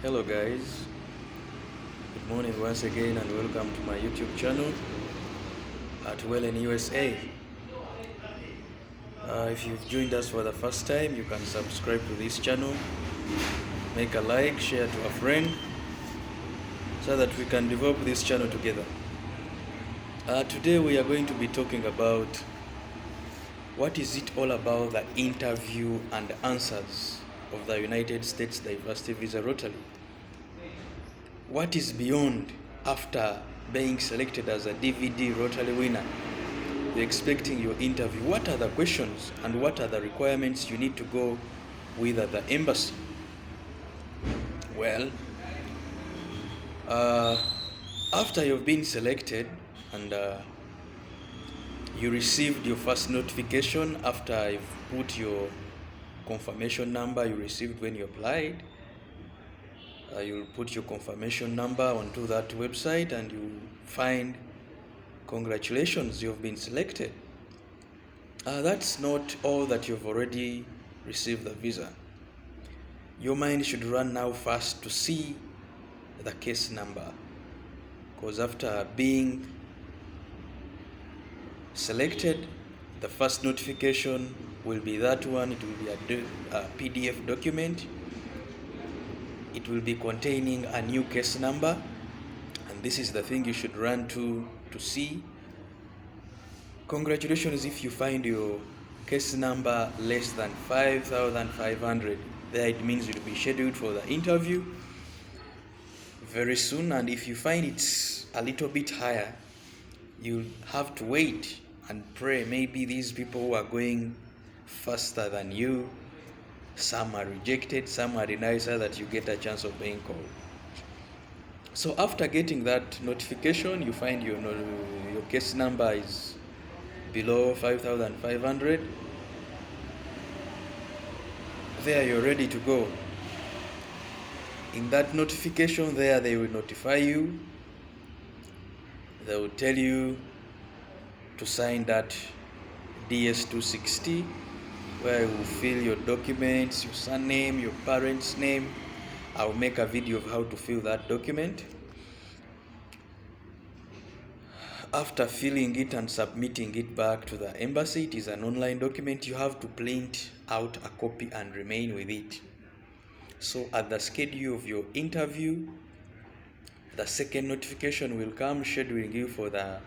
Hello guys, good morning once again and welcome to my YouTube channel at Wellen USA. If you've joined us for the first time, you can subscribe to this channel, make a like, share to a friend so that we can develop this channel together. Today we are going to be talking about what is it all about the interview and answers of the United States Diversity Visa Rotary. What is beyond after being selected as a DVD Rotary winner? You're expecting your interview. What are the questions and what are the requirements you need to go with at the embassy? Well, after you've been selected and you received your first notification after you've put your confirmation number you received when you applied, you'll put your confirmation number onto that website and you find congratulations, you've been selected. That's not all that you've already received the visa. Your mind should run now first to see the case number, because after being selected, the first notification will be that one. It will be a PDF document. It will be containing a new case number, and this is the thing you should run to see. Congratulations if you find your case number less than 5,500. There it means you'll be scheduled for the interview very soon, and if you find it's a little bit higher, you'll have to wait and pray. Maybe these people who are going faster than you, some are rejected, some are denied, so that you get a chance of being called. So after getting that notification, you find your case number is below 5,500. There you're ready to go. In that notification there, they will notify you. They will tell you to sign that DS-260, where you will fill your documents, your surname, your parents' name. I'll make a video of how to fill that document. After filling it and submitting it back to the embassy, it is an online document. You have to print out a copy and remain with it. So at the schedule of your interview, the second notification will come scheduling you for the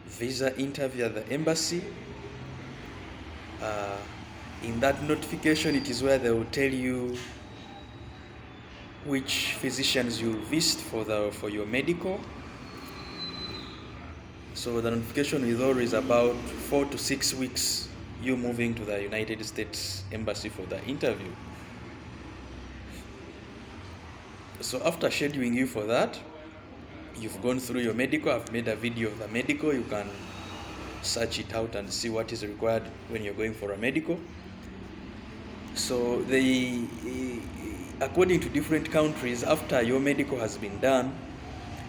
visa interview at the embassy. In that notification, it is where they will tell you which physicians you'll visit for your medical. So the notification is always about 4 to 6 weeks you moving to the United States Embassy for the interview. So after scheduling you for that, you've gone through your medical. I've made a video of the medical. You can search it out and see what is required when you're going for a medical. So according to different countries, after your medical has been done,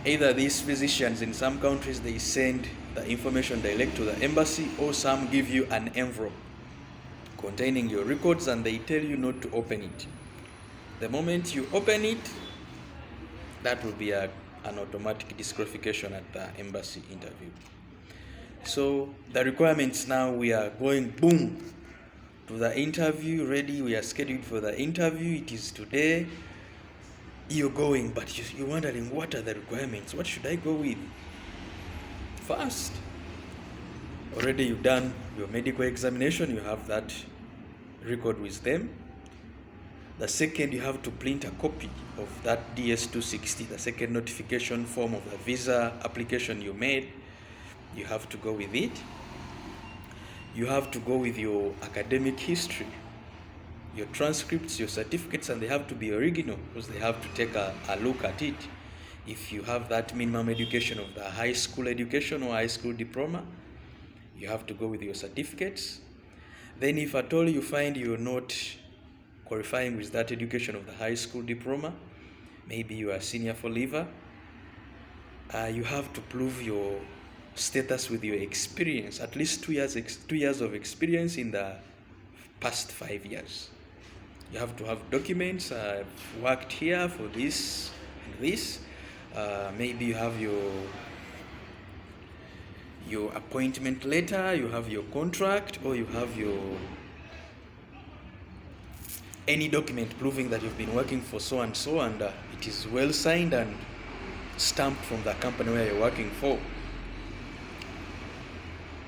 either these physicians in some countries, they send the information direct to the embassy, or some give you an envelope containing your records and they tell you not to open it. The moment you open it, that will be an automatic disqualification at the embassy interview. So the requirements now, we are going boom to the interview, ready. We are scheduled for the interview. It is today. You're going, but you're wondering, what are the requirements? What should I go with? First, already you've done your medical examination. You have that record with them. The second, you have to print a copy of that DS-260, the second notification form of the visa application you made. You have to go with it. You have to go with your academic history, your transcripts, your certificates, and they have to be original because they have to take a look at it. If you have that minimum education of the high school education or high school diploma, you have to go with your certificates. Then if at all you find you're not qualifying with that education of the high school diploma, maybe you are a senior for leaver, you have to prove your status with your experience, at least 2 years of experience in the past 5 years. You have to have documents. I've worked here for this and this. Maybe you have your appointment letter, you have your contract, or you have your any document proving that you've been working for so and so, and it is well signed and stamped from the company where you're working for.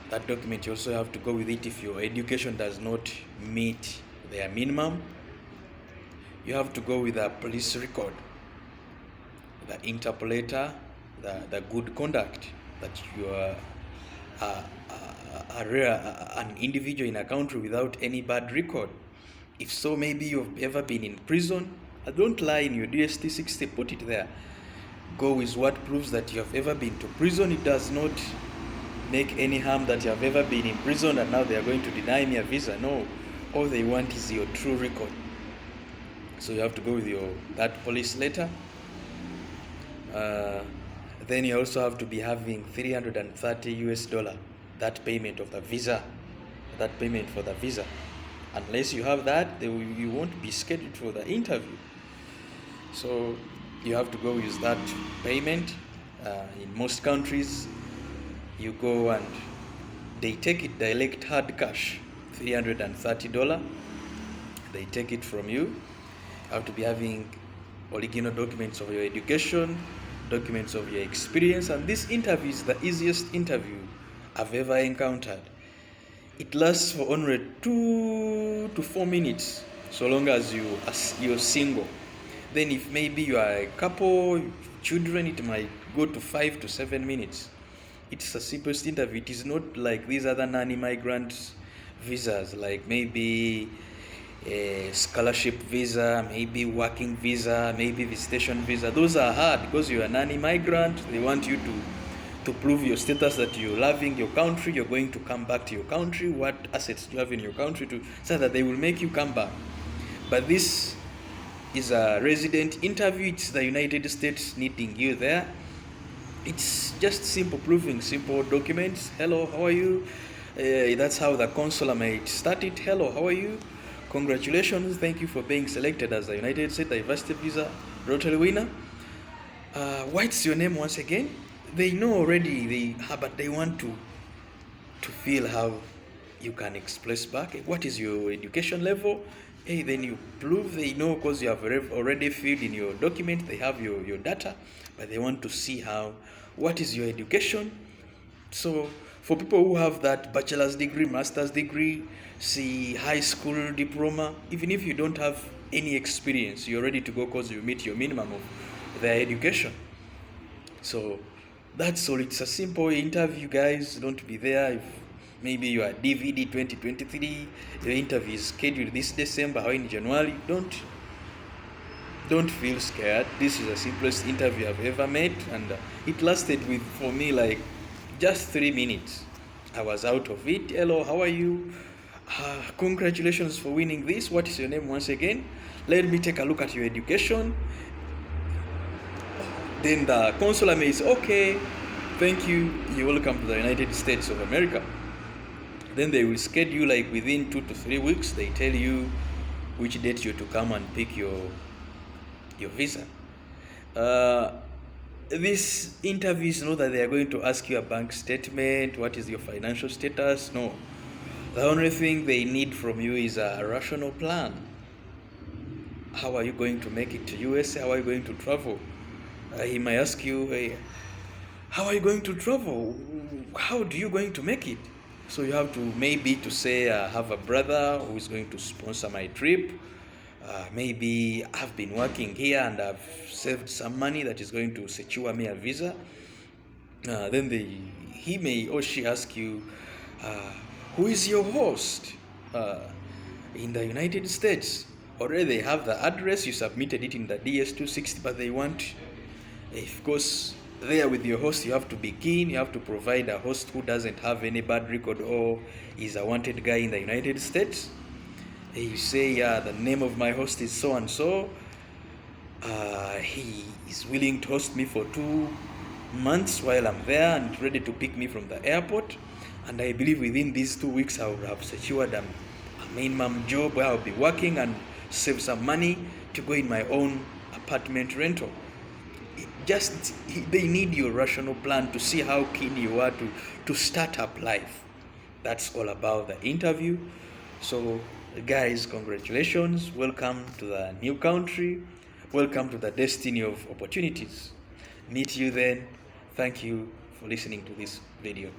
That document you also have to go with it if your education does not meet their minimum. You have to go with a police record, the interpolator, the good conduct, that you are an individual in a country without any bad record. If so, maybe you've ever been in prison. Don't lie in your DST 60, put it there. Go with what proves that you have ever been to prison. It does not make any harm that you have ever been in prison and now they are going to deny me a visa. No, all they want is your true record. So you have to go with that police letter. Then you also have to be having $330, that payment of the visa, that payment for the visa. Unless you have that, you won't be scheduled for the interview. So you have to go with that payment. In most countries, you go and they take it direct hard cash, $330. They take it from you. You have to be having original documents of your education, documents of your experience, and this interview is the easiest interview I've ever encountered. It lasts for only 2 to 4 minutes, so long as you're single. Then if maybe you are a couple, children, it might go to 5 to 7 minutes. It's the simplest interview. It is not like these other non-immigrant visas, like maybe a scholarship visa, maybe working visa, maybe visitation visa. Those are hard because you're a non-immigrant. They want you to prove your status, that you're loving your country, you're going to come back to your country, what assets do you have in your country, so that they will make you come back. But this is a resident interview. It's the United States needing you there. It's just simple proving, simple documents. Hello, how are you? That's how the consular might start it. Hello, how are you? Congratulations, thank you for being selected as the United States Diversity Visa Lottery winner. What's your name once again? They know already, but they want to feel how you can express back. What is your education level? Hey, then you prove they know because you have already filled in your document. They have your data, but they want to see what is your education. So for people who have that bachelor's degree, master's degree, high school diploma, even if you don't have any experience, you're ready to go because you meet your minimum of their education. So that's all. It's a simple interview, guys. Don't be there. If maybe you are DVD 2023, your interview is scheduled this December or in January, don't feel scared. This is the simplest interview I've ever made, and it lasted for me like just 3 minutes. I was out of it. Hello, how are you? Congratulations for winning this. What is your name once again? Let me take a look at your education. Then the consular may say, okay, thank you, you're welcome to the United States of America. Then they will schedule like within 2 to 3 weeks. They tell you which date you're to come and pick your visa. This interview is not that they are going to ask you a bank statement, what is your financial status. No. The only thing they need from you is a rational plan. How are you going to make it to USA? How are you going to travel? He might ask you, hey, how are you going to travel? How do you going to make it? So you have to say, I have a brother who is going to sponsor my trip. Maybe I've been working here and I've saved some money that is going to secure me a visa. Then he may or she ask you, who is your host in the United States? Already they have the address, you submitted it in the DS-260, but they want, of course, there with your host, you have to be keen. You have to provide a host who doesn't have any bad record or is a wanted guy in the United States. You say, the name of my host is so and so. He is willing to host me for 2 months while I'm there and ready to pick me from the airport. And I believe within these 2 weeks I will have secured a minimum job where I'll be working and save some money to go in my own apartment rental. They need your rational plan to see how keen you are to start up life. That's all about the interview. So guys, congratulations, welcome to the new country, welcome to the destiny of opportunities. Meet you then. Thank you for listening to this video.